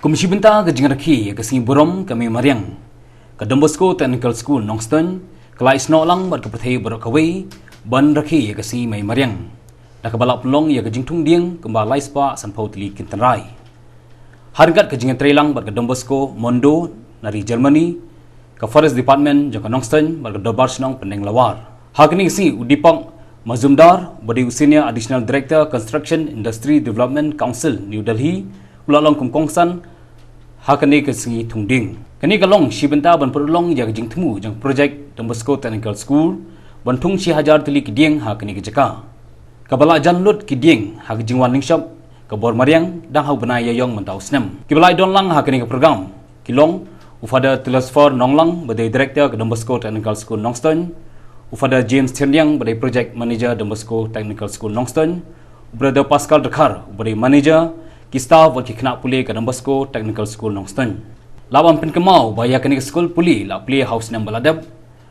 Komisi Benta ke Rakhe ke sing Borom kami Mariang ke Don Bosco Technical School Nongstoin kelai snolang ber ke Perthai Berokawai ban Rakhe ke sing mai Mariang dak ke balap pelong ya ke jingtung ding kembal lai spa sanpau tili kintanrai hargat ke jingan trelang ber ke Don Bosco Mondo dari Germany ke Forest Department jang ke Nongstoin ber ke Dobar Senong Pendeng Lawar hakni si Udipang Mazumdar bodi Senior Additional Director Construction Industry Development Council New Delhi ulalong kumkongsan hakani ke sengi tungding kani kalong si benta ban perlong ya jing temu jang projek Don Bosco Technical School ban tung si hajar tili kiding hakani ke jaka kabala janlut kiding hak jingwan ningshop ke bor Mariang dang hau benai yayong mentau snem kibalai don lang hakani ke program kilong ufada Telesfor Nonglang badai director ke Don Bosco Technical School Nongstoin ufada James Tianyang badai project manager Don Bosco Technical School Nongstoin brother Pascal Rakhe badai manager Kista buat kena pulih ke Don Bosco Technical School Nongstoin. Lawan pen kemau bayar kena ke school pulih la play house nam baladap.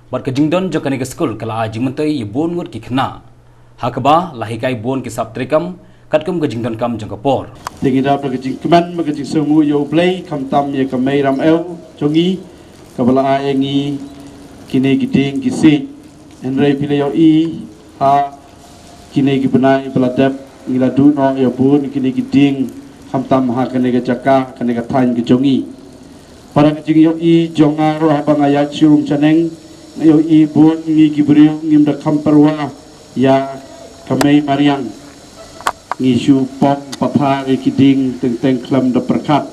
Buat ke jingdon jo kena ke school kala aji mentai ye bon ngut ki kena. Hakba lahikai bon ki sap trikam katkum ke jingdon kam jong kapor. Tingida per ke jing keman ke jing semu yo play kam tam ye ke mai ram el jongi kabala ayengi kini giting kisi enrai pile yo I ha kini ki benai baladap ngila du no yo bon kini giting tam ha kene ke jaka kene ke thain ke jongi para ke jing yo I jonga ro abang ayat syurum chaneng yo I bon ngi gibriu ngim da kamperwa ya kamei Mariang ngi shu pom patha ke kiding teng teng klam da perkat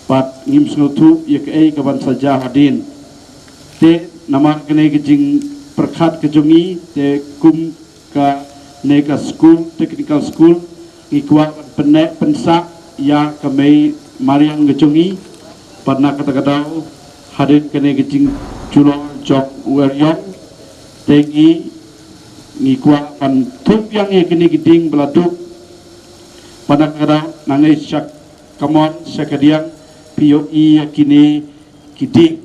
pat ngim snotu ye ke ai ke ban saja hadin te nama kene ke jing perkat ke jongi te kum ka neka school technical school ngi kwa penek pensak ya kami Mariang ngejungi pernah kata-kata hadir kene gecing culong jok ueryong tengi ngikwa kan tup yang kene giding beladuk pernah kata nangai syak kamon syakadiang POE kini giding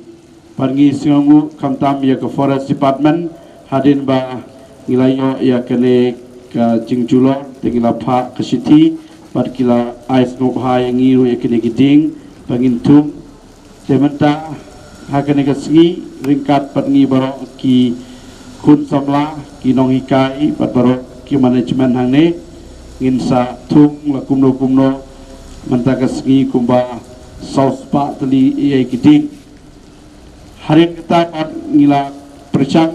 pangi singamu kamtam ya ke Forest Department hadir ba ngilayo ya kene ke jing culong tengi lapa ke city pada kila ais ngobhai ngiru ekene giding pangintum sementa hakene kesngi ringkat patngi baro ki kun samla ki nong hikai pat baro ki manajemen hangne nginsa tung lakumno menta kesngi kumba sauspa teli ia giding hari kita pat ngila percang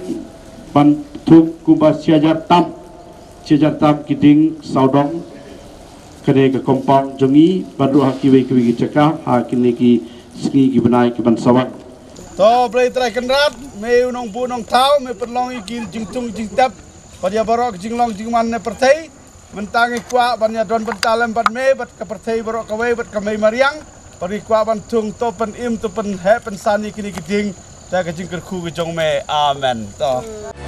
pan tung kumba siajar tam giding saudong kene ke compound jongi badu hakiwe kiwi cekah hakini ki sengi ki benai ki bansawan to play try kenrat me unong bu nong tau me perlong iki jingtung jingtap padia barok jinglong jingman ne perthai mentangi kwa banya don bentalem bat me bat ke perthai barok kawe bat ke Mariang pari kwa ban tung to pen im to pen he pen sani kini giding ta ke jingker khu ke jong me amen to